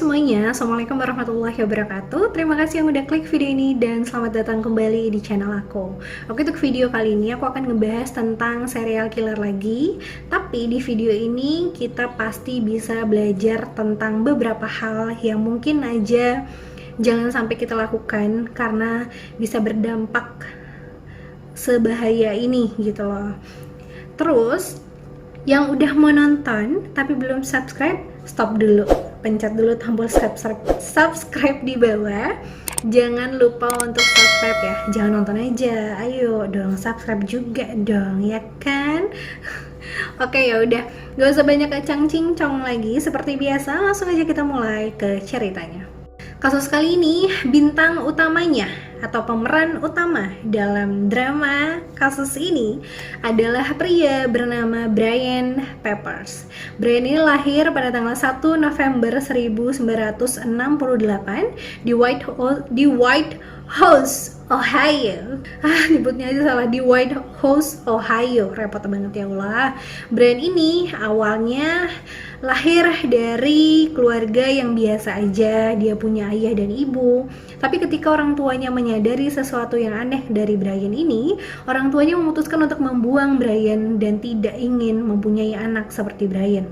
semuanya, Assalamualaikum warahmatullahi wabarakatuh. Terima kasih yang udah klik video ini dan selamat datang kembali di channel aku. Oke, untuk video kali ini aku akan ngebahas tentang serial killer lagi. Tapi di video ini kita pasti bisa belajar tentang beberapa hal yang mungkin aja jangan sampai kita lakukan karena bisa berdampak sebahaya ini gitu loh. Terus yang udah mau nonton tapi belum subscribe, stop dulu, pencet dulu tombol subscribe di bawah. Jangan lupa untuk subscribe ya, jangan nonton aja, ayo dong subscribe juga dong ya kan. Oke, ya udah, gak usah banyak kacang cincong lagi. Seperti biasa, langsung aja kita mulai ke ceritanya. Kasus kali ini, bintang utamanya atau pemeran utama dalam drama kasus ini adalah pria bernama Brian Peppers. Brian ini lahir pada tanggal 1 November 1968 di White House, Ohio. Nyebutnya aja salah, di White House, Ohio. Repot banget ya Allah. Brian ini awalnya lahir dari keluarga yang biasa aja. Dia punya ayah dan ibu. Tapi ketika orang tuanya menyadari sesuatu yang aneh dari Brian ini, orang tuanya memutuskan untuk membuang Brian dan tidak ingin mempunyai anak seperti Brian.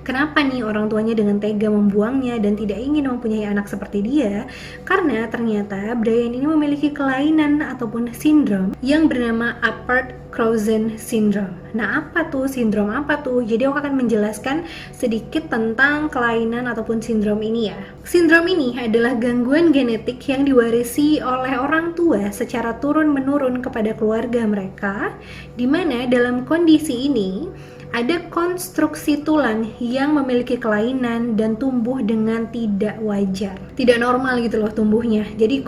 Kenapa nih orang tuanya dengan tega membuangnya dan tidak ingin mempunyai anak seperti dia? Karena ternyata Brian ini memiliki kelainan ataupun sindrom yang bernama Apert-Krausen Syndrome. Nah, apa tuh sindrom apa tuh? Jadi aku akan menjelaskan sedikit tentang kelainan ataupun sindrom ini ya. Sindrom ini adalah gangguan genetik yang diwarisi oleh orang tua secara turun-menurun kepada keluarga mereka, di mana dalam kondisi ini ada konstruksi tulang yang memiliki kelainan dan tumbuh dengan tidak wajar, tidak normal gitu loh tumbuhnya. Jadi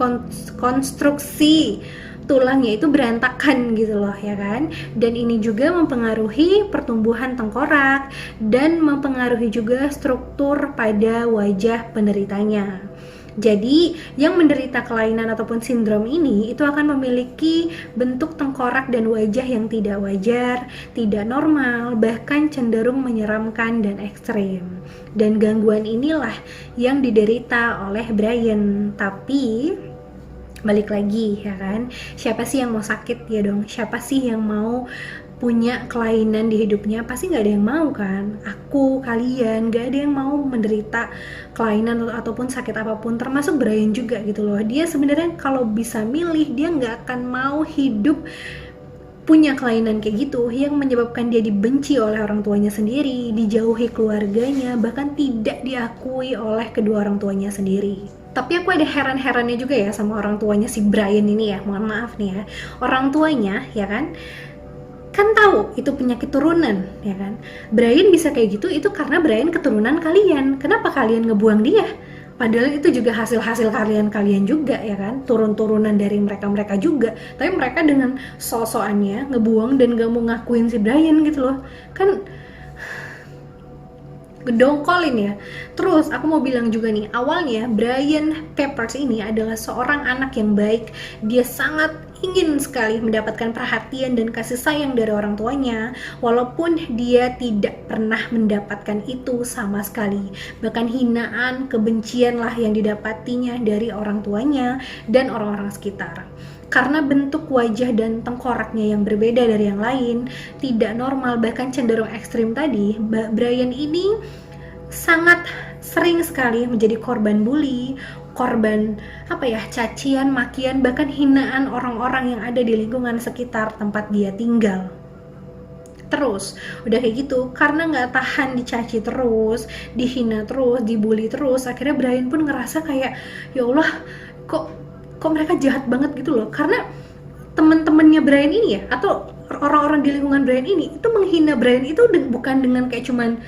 konstruksi tulangnya itu berantakan gitu loh ya kan. Dan ini juga mempengaruhi pertumbuhan tengkorak dan mempengaruhi juga struktur pada wajah penderitanya. Jadi yang menderita kelainan ataupun sindrom ini itu akan memiliki bentuk tengkorak dan wajah yang tidak wajar, tidak normal, bahkan cenderung menyeramkan dan ekstrim. Dan gangguan inilah yang diderita oleh Brian. Tapi balik lagi ya kan, siapa sih yang mau sakit ya dong? Siapa sih yang mau punya kelainan di hidupnya? Pasti nggak ada yang mau kan? Aku, kalian, nggak ada yang mau menderita kelainan ataupun sakit apapun, termasuk Brian juga gitu loh. Dia sebenarnya kalau bisa milih, dia nggak akan mau hidup punya kelainan kayak gitu yang menyebabkan dia dibenci oleh orang tuanya sendiri, dijauhi keluarganya, bahkan tidak diakui oleh kedua orang tuanya sendiri. Tapi aku ada heran-herannya juga ya sama orang tuanya si Brian ini ya. Mohon maaf nih ya, orang tuanya ya kan tahu itu penyakit turunan ya kan. Brian bisa kayak gitu itu karena Brian keturunan kalian. Kenapa kalian ngebuang dia? Padahal itu juga hasil kalian juga ya kan, turun-turunan dari mereka juga. Tapi mereka dengan sosokannya ngebuang dan gak mau ngakuin si Brian gitu loh. Kan gedongkolin ya. Terus aku mau bilang juga nih, awalnya Brian Peppers ini adalah seorang anak yang baik. Dia sangat ingin sekali mendapatkan perhatian dan kasih sayang dari orang tuanya, walaupun dia tidak pernah mendapatkan itu sama sekali. Bahkan hinaan, kebencian lah yang didapatinya dari orang tuanya dan orang-orang sekitar. Karena bentuk wajah dan tengkoraknya yang berbeda dari yang lain, tidak normal, bahkan cenderung ekstrim tadi, Brian ini sangat sering sekali menjadi korban bully, korban cacian, makian, bahkan hinaan orang-orang yang ada di lingkungan sekitar tempat dia tinggal. Terus udah kayak gitu, karena nggak tahan dicaci terus, dihina terus, dibully terus, akhirnya Brian pun ngerasa kayak ya Allah, kok mereka jahat banget gitu loh. Karena teman-temannya Brian ini ya, atau orang-orang di lingkungan Brian ini itu menghina Brian itu bukan dengan kayak cuman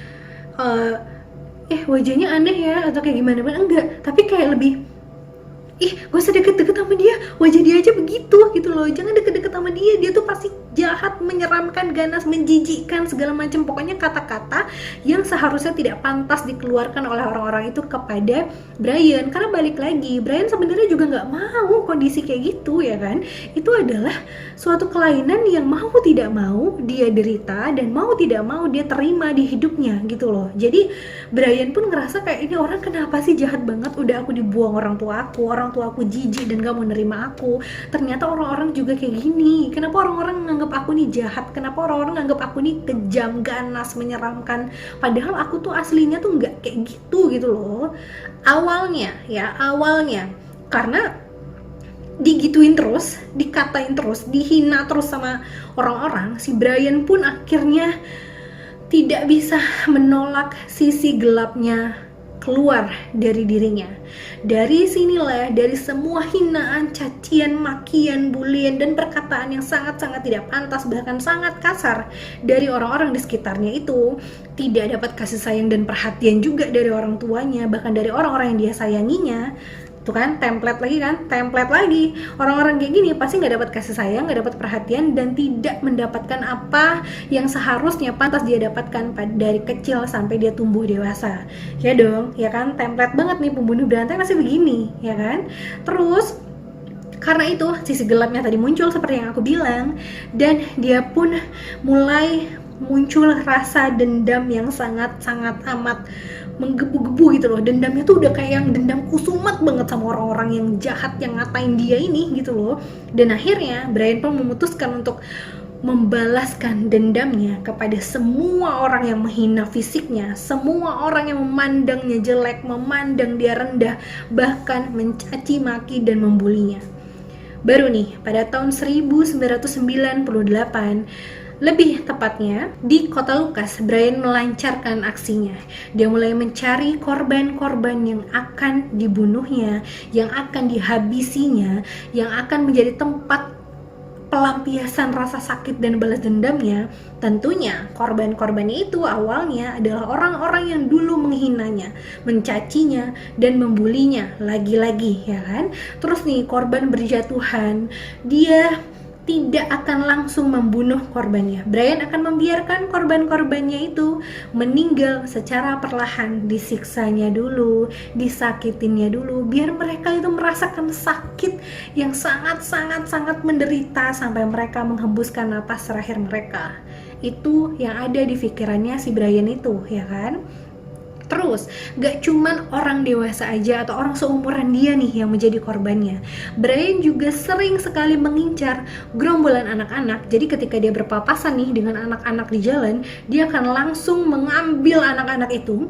wajahnya aneh ya atau kayak gimana, enggak, tapi kayak lebih gak usah deket-deket sama dia, wajah dia aja begitu gitu loh, jangan deket-deket sama dia tuh pasti jahat, menyeramkan, ganas, menjijikkan, segala macam, pokoknya kata-kata yang seharusnya tidak pantas dikeluarkan oleh orang-orang itu kepada Brian. Karena balik lagi, Brian sebenarnya juga nggak mau kondisi kayak gitu ya kan. Itu adalah suatu kelainan yang mau tidak mau dia derita dan mau tidak mau dia terima di hidupnya gitu loh. Jadi Brian pun ngerasa kayak, ini orang kenapa sih jahat banget, udah aku dibuang orang tua aku jijik dan gak mau nerima aku, ternyata orang-orang juga kayak gini, kenapa orang-orang nganggap aku nih jahat, kenapa orang-orang nganggap aku nih kejam, ganas, menyeramkan, padahal aku tuh aslinya tuh nggak kayak gitu loh. Awalnya karena digituin terus, dikatain terus, dihina terus sama orang-orang, si Brian pun akhirnya tidak bisa menolak sisi gelapnya keluar dari dirinya. Dari sinilah, dari semua hinaan, cacian, makian, bulian, dan perkataan yang sangat-sangat tidak pantas, bahkan sangat kasar dari orang-orang di sekitarnya itu, tidak dapat kasih sayang dan perhatian juga dari orang tuanya, bahkan dari orang-orang yang dia sayanginya. Tuh kan, template lagi. Orang-orang kayak gini pasti nggak dapat kasih sayang, nggak dapat perhatian, dan tidak mendapatkan apa yang seharusnya pantas dia dapatkan dari kecil sampai dia tumbuh dewasa. Ya dong, ya kan, template banget nih pembunuh berantai masih begini, ya kan. Terus karena itu sisi gelapnya tadi muncul seperti yang aku bilang, dan dia pun mulai muncul rasa dendam yang sangat-sangat amat menggebu-gebu gitu loh. Dendamnya tuh udah kayak yang dendam kusumat banget sama orang-orang yang jahat yang ngatain dia ini gitu loh. Dan akhirnya Brian pun memutuskan untuk membalaskan dendamnya kepada semua orang yang menghina fisiknya, semua orang yang memandangnya jelek, memandang dia rendah, bahkan mencaci maki dan membulinya. Baru nih pada tahun 1998, lebih tepatnya di kota Lukas, Brian melancarkan aksinya. Dia mulai mencari korban-korban yang akan dibunuhnya, yang akan dihabisinya, yang akan menjadi tempat pelampiasan rasa sakit dan balas dendamnya. Tentunya korban-korbannya itu awalnya adalah orang-orang yang dulu menghinanya, mencacinya, dan membulinya lagi-lagi, ya kan. Terus nih korban berjatuhan, dia tidak akan langsung membunuh korbannya. Brian akan membiarkan korban-korbannya itu meninggal secara perlahan, disiksanya dulu, disakitinnya dulu, biar mereka itu merasakan sakit yang sangat menderita sampai mereka menghembuskan napas terakhir mereka. Itu yang ada di pikirannya si Brian itu, ya kan? Terus, gak cuman orang dewasa aja atau orang seumuran dia nih yang menjadi korbannya. Brian juga sering sekali mengincar gerombolan anak-anak. Jadi ketika dia berpapasan nih dengan anak-anak di jalan, dia akan langsung mengambil anak-anak itu,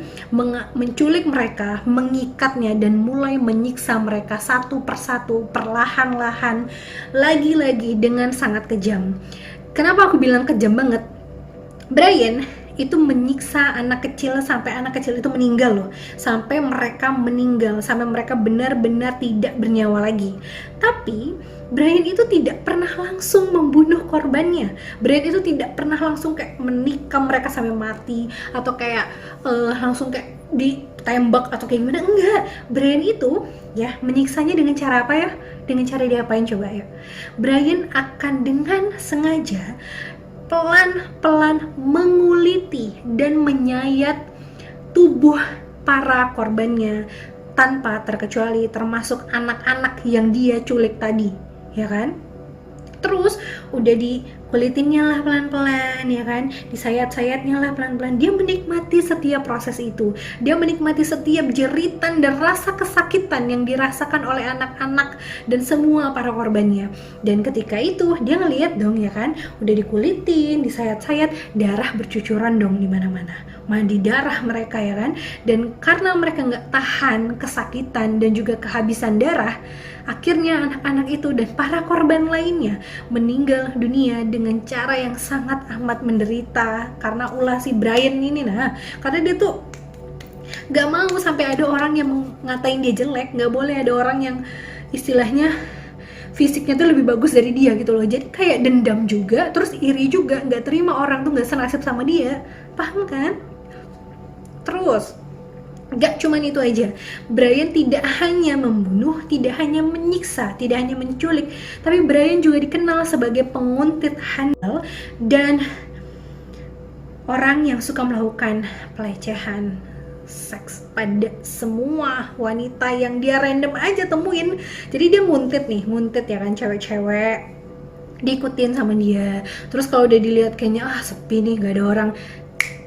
menculik mereka, mengikatnya, dan mulai menyiksa mereka satu persatu, perlahan-lahan, lagi-lagi dengan sangat kejam. Kenapa aku bilang kejam banget? Brian itu menyiksa anak kecil sampai anak kecil itu meninggal loh, sampai mereka meninggal, sampai mereka benar-benar tidak bernyawa lagi. Tapi Brian itu tidak pernah langsung membunuh korbannya. Brian itu tidak pernah langsung kayak menikam mereka sampai mati, atau kayak langsung kayak ditembak atau kayak gimana, enggak. Brian itu ya menyiksanya dengan cara apa ya? Dengan cara diapain coba ya? Brian akan dengan sengaja pelan-pelan menguliti dan menyayat tubuh para korbannya tanpa terkecuali, termasuk anak-anak yang dia culik tadi, ya kan? Terus udah dikulitinnya lah pelan-pelan, ya kan, disayat-sayatnya lah pelan-pelan. Dia menikmati setiap proses itu, dia menikmati setiap jeritan dan rasa kesakitan yang dirasakan oleh anak-anak dan semua para korbannya. Dan ketika itu dia ngeliat dong, ya kan, udah dikulitin, disayat-sayat, darah bercucuran dong di mana-mana, mandi darah mereka, ya kan. Dan karena mereka nggak tahan kesakitan dan juga kehabisan darah, akhirnya anak-anak itu dan para korban lainnya meninggal dunia dengan cara yang sangat amat menderita karena ulah si Brian ini. Nah, karena dia tuh gak mau sampai ada orang yang ngatain dia jelek, gak boleh ada orang yang istilahnya fisiknya tuh lebih bagus dari dia gitu loh. Jadi kayak dendam juga, terus iri juga, gak terima orang tuh gak senasib sama dia, paham kan? Terus Gak cuman itu aja, Brian tidak hanya membunuh, tidak hanya menyiksa, tidak hanya menculik, tapi Brian juga dikenal sebagai penguntit handal dan orang yang suka melakukan pelecehan seks pada semua wanita yang dia random aja temuin. Jadi dia nguntit ya kan, cewek-cewek diikutin sama dia. Terus kalau udah dilihat kayaknya sepi nih, gak ada orang,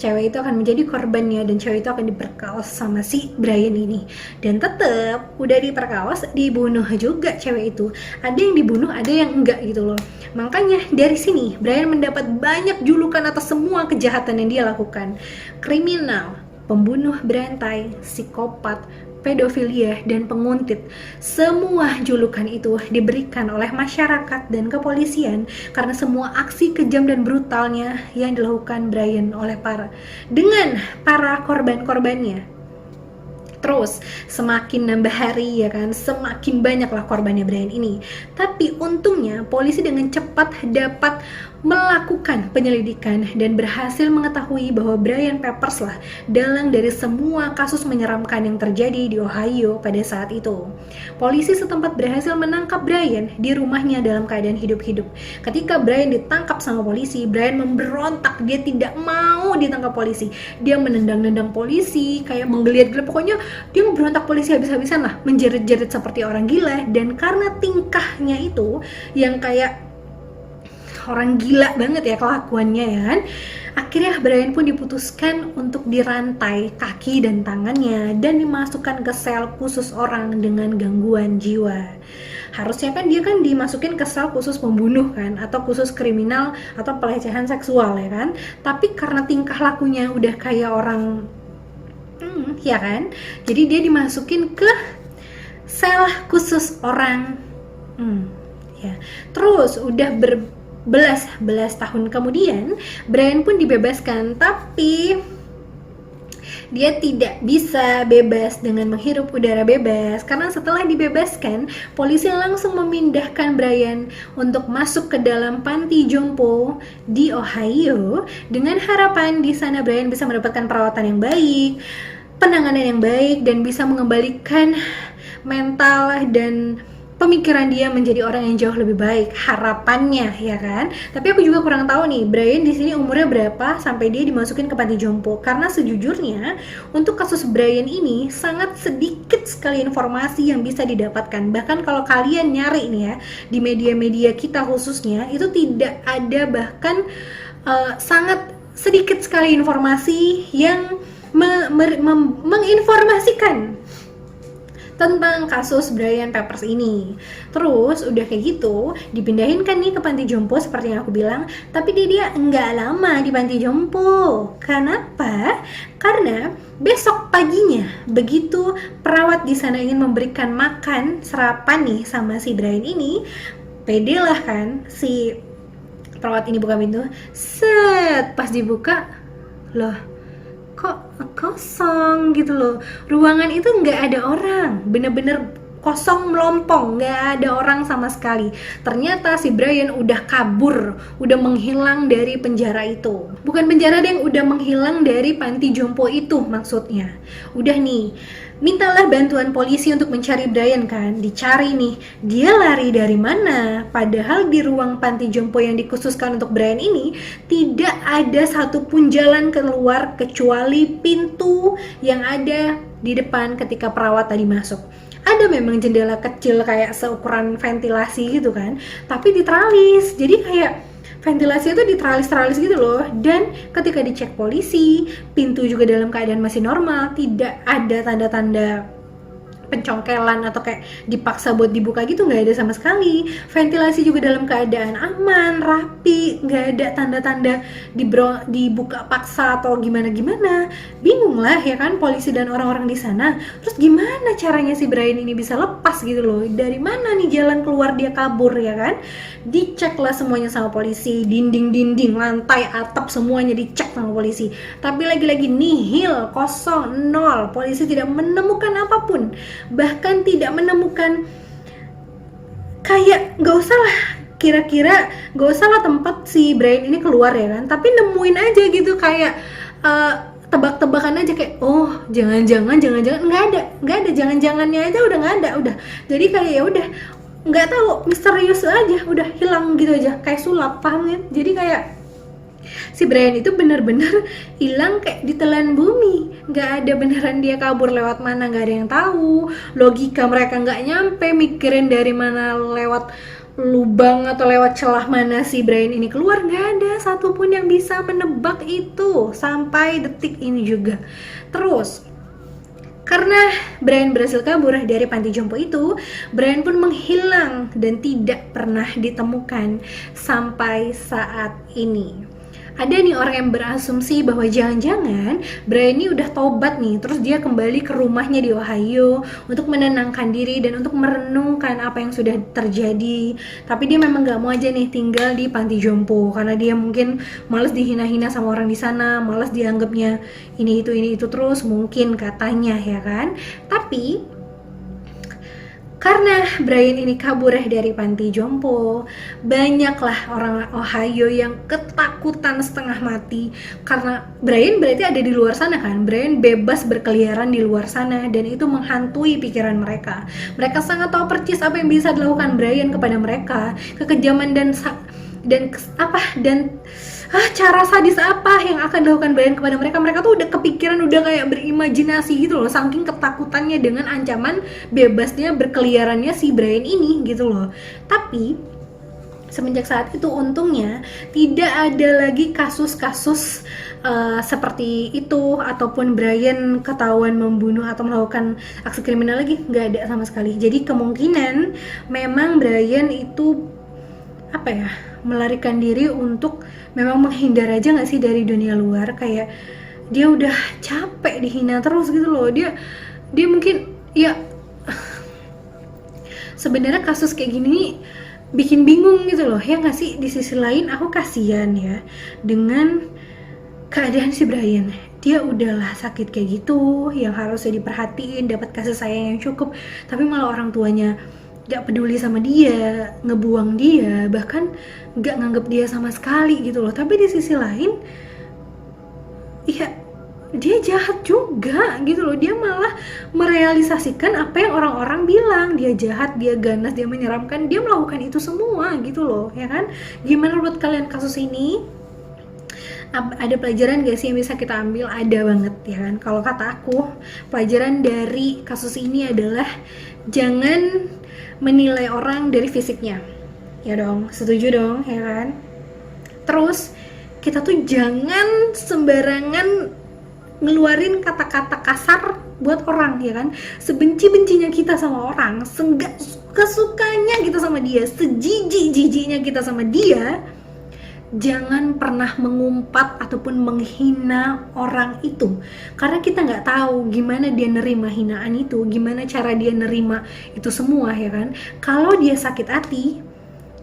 cewek itu akan menjadi korbannya dan cewek itu akan diperkaos sama si Brian ini. Dan tetep udah diperkaos, dibunuh juga cewek itu. Ada yang dibunuh, ada yang enggak gitu loh. Makanya dari sini Brian mendapat banyak julukan atas semua kejahatan yang dia lakukan. Kriminal, pembunuh berantai, psikopat, pedofilia, dan penguntit. Semua julukan itu diberikan oleh masyarakat dan kepolisian karena semua aksi kejam dan brutalnya yang dilakukan Brian oleh dengan para korban-korbannya. Terus semakin nambah hari ya kan, semakin banyaklah korbannya Brian ini. Tapi untungnya polisi dengan cepat dapat melakukan penyelidikan dan berhasil mengetahui bahwa Brian Peppers lah dalang dari semua kasus menyeramkan yang terjadi di Ohio pada saat itu. Polisi setempat berhasil menangkap Brian di rumahnya dalam keadaan hidup-hidup. Ketika Brian ditangkap sama polisi, Brian memberontak, dia tidak mau ditangkap polisi. Dia menendang-nendang polisi, kayak menggeliat-geliat, pokoknya dia memberontak polisi habis-habisan lah, menjerit-jerit seperti orang gila. Dan karena tingkahnya itu yang kayak orang gila banget ya kelakuannya ya kan, akhirnya Brian pun diputuskan untuk dirantai kaki dan tangannya dan dimasukkan ke sel khusus orang dengan gangguan jiwa. Harusnya kan dia kan dimasukin ke sel khusus pembunuh kan, atau khusus kriminal atau pelecehan seksual ya kan, tapi karena tingkah lakunya udah kayak orang ya kan, jadi dia dimasukin ke sel khusus orang ya. Terus udah belas tahun kemudian Brian pun dibebaskan, tapi dia tidak bisa bebas dengan menghirup udara bebas karena setelah dibebaskan polisi langsung memindahkan Brian untuk masuk ke dalam panti jompo di Ohio dengan harapan di sana Brian bisa mendapatkan perawatan yang baik, penanganan yang baik, dan bisa mengembalikan mental dan pemikiran dia menjadi orang yang jauh lebih baik, harapannya ya kan. Tapi aku juga kurang tahu nih Brian di sini umurnya berapa sampai dia dimasukin ke panti jompo, karena sejujurnya untuk kasus Brian ini sangat sedikit sekali informasi yang bisa didapatkan. Bahkan kalau kalian nyari nih ya di media-media kita khususnya, itu tidak ada, bahkan sangat sedikit sekali informasi yang menginformasikan tentang kasus Brian Peppers ini. Terus udah kayak gitu dipindahin kan nih ke panti jompo seperti yang aku bilang, tapi dia nggak lama di panti jompo. Kenapa? Karena besok paginya begitu perawat di sana ingin memberikan makan sarapan nih sama si Brian ini, pede lah kan si perawat ini buka pintu. Set, pas dibuka, loh kok kosong gitu loh, ruangan itu nggak ada orang, bener-bener kosong melompong, nggak ada orang sama sekali. Ternyata si Brian udah kabur, udah menghilang dari penjara itu. Bukan penjara deh, udah menghilang dari panti jompo itu maksudnya. Udah nih, mintalah bantuan polisi untuk mencari Brian kan, dicari nih, dia lari dari mana? Padahal di ruang panti jompo yang dikhususkan untuk Brian ini tidak ada satupun jalan keluar kecuali pintu yang ada di depan ketika perawat tadi masuk. Ada memang jendela kecil kayak seukuran ventilasi gitu kan, tapi diteralis, jadi kayak ventilasi itu diteralis-teralis gitu loh. Dan ketika dicek polisi, pintu juga dalam keadaan masih normal, tidak ada tanda-tanda pencongkelan atau kayak dipaksa buat dibuka gitu, nggak ada sama sekali. Ventilasi juga dalam keadaan aman, rapi, nggak ada tanda-tanda dibuka paksa atau gimana-gimana. Bingung lah ya kan polisi dan orang-orang di sana. Terus gimana caranya si Brian ini bisa lepas gitu loh? Dari mana nih jalan keluar dia kabur ya kan? Dicek lah semuanya sama polisi, dinding-dinding, lantai, atap, semuanya dicek sama polisi. Tapi lagi-lagi nihil, kosong, nol. Polisi tidak menemukan apapun. Bahkan tidak menemukan, kayak gak usah lah, kira-kira gak usah lah tempat si Brian ini keluar ya kan, tapi nemuin aja gitu kayak tebak-tebakan aja kayak oh jangan-jangan nggak ada jangan-jangannya aja udah nggak ada udah, jadi kayak ya udah nggak tahu, misterius aja udah hilang gitu aja kayak sulap, paham kan? Jadi kayak si Brian itu bener-bener hilang kayak ditelan bumi, nggak ada beneran dia kabur lewat mana, nggak ada yang tahu, logika mereka nggak nyampe, mikirin dari mana lewat lubang atau lewat celah mana si Brian ini keluar, nggak ada satupun yang bisa menebak itu sampai detik ini juga. Terus karena Brian berhasil kabur dari panti jompo itu, Brian pun menghilang dan tidak pernah ditemukan sampai saat ini. Ada nih orang yang berasumsi bahwa jangan-jangan Brian ini udah tobat nih, terus dia kembali ke rumahnya di Ohio untuk menenangkan diri dan untuk merenungkan apa yang sudah terjadi. Tapi dia memang gak mau aja nih tinggal di panti jompo karena dia mungkin males dihina-hina sama orang di sana, males dianggapnya ini itu terus, mungkin katanya ya kan. Tapi karena Brian ini kabur dari panti jompo, banyaklah orang Ohio yang ketakutan setengah mati karena Brian berarti ada di luar sana kan. Brian bebas berkeliaran di luar sana dan itu menghantui pikiran mereka. Mereka sangat tahu persis apa yang bisa dilakukan Brian kepada mereka, kekejaman dan cara sadis apa yang akan dilakukan Brian kepada mereka. Mereka tuh udah kepikiran, udah kayak berimajinasi gitu loh, saking ketakutannya dengan ancaman bebasnya berkeliarannya si Brian ini gitu loh. Tapi semenjak saat itu untungnya tidak ada lagi kasus-kasus seperti itu ataupun Brian ketahuan membunuh atau melakukan aksi kriminal lagi, nggak ada sama sekali. Jadi kemungkinan memang Brian itu melarikan diri untuk memang menghindar aja nggak sih dari dunia luar, kayak dia udah capek dihina terus gitu loh. Dia mungkin ya sebenarnya kasus kayak gini bikin bingung gitu loh ya nggak sih. Di sisi lain aku kasihan ya dengan keadaan si Brian. Dia udahlah sakit kayak gitu yang harusnya diperhatiin, dapat kasih sayang yang cukup, tapi malah orang tuanya gak peduli sama dia, ngebuang dia, bahkan gak nganggep dia sama sekali gitu loh. Tapi di sisi lain ya dia jahat juga gitu loh. Dia malah merealisasikan apa yang orang-orang bilang, dia jahat, dia ganas, dia menyeramkan, dia melakukan itu semua gitu loh ya kan. Gimana menurut kalian kasus ini? Ada pelajaran gak sih yang bisa kita ambil? Ada banget ya kan. Kalau kata aku, pelajaran dari kasus ini adalah jangan menilai orang dari fisiknya. Ya dong, setuju dong ya kan. Terus kita tuh jangan sembarangan ngeluarin kata-kata kasar buat orang ya kan. Sebenci-bencinya kita sama orang, kesukanya kita sama dia, sejijik-jijiknya kita sama dia, jangan pernah mengumpat ataupun menghina orang itu, karena kita nggak tahu gimana dia nerima hinaan itu, gimana cara dia nerima itu semua ya kan. Kalau dia sakit hati,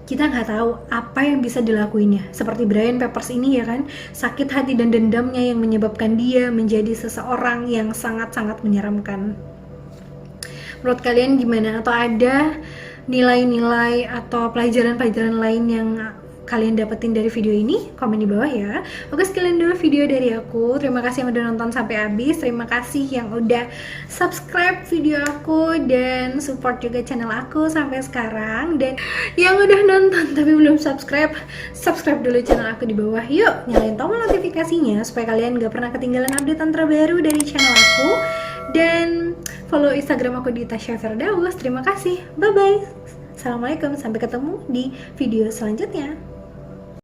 kita nggak tahu apa yang bisa dilakuinnya. Seperti Brian Peppers ini ya kan, sakit hati dan dendamnya yang menyebabkan dia menjadi seseorang yang sangat-sangat menyeramkan. Menurut kalian gimana? Atau ada nilai-nilai atau pelajaran-pelajaran lain yang kalian dapetin dari video ini? Komen di bawah ya. Oke, sekian dulu video dari aku. Terima kasih yang udah nonton sampai habis. Terima kasih yang udah subscribe video aku dan support juga channel aku sampai sekarang. Dan yang udah nonton tapi belum subscribe, subscribe dulu channel aku di bawah. Yuk, nyalain tombol notifikasinya supaya kalian gak pernah ketinggalan update terbaru dari channel aku. Dan follow Instagram aku di Tasya Firdaus. Terima kasih. Bye bye. Assalamualaikum, sampai ketemu di video selanjutnya.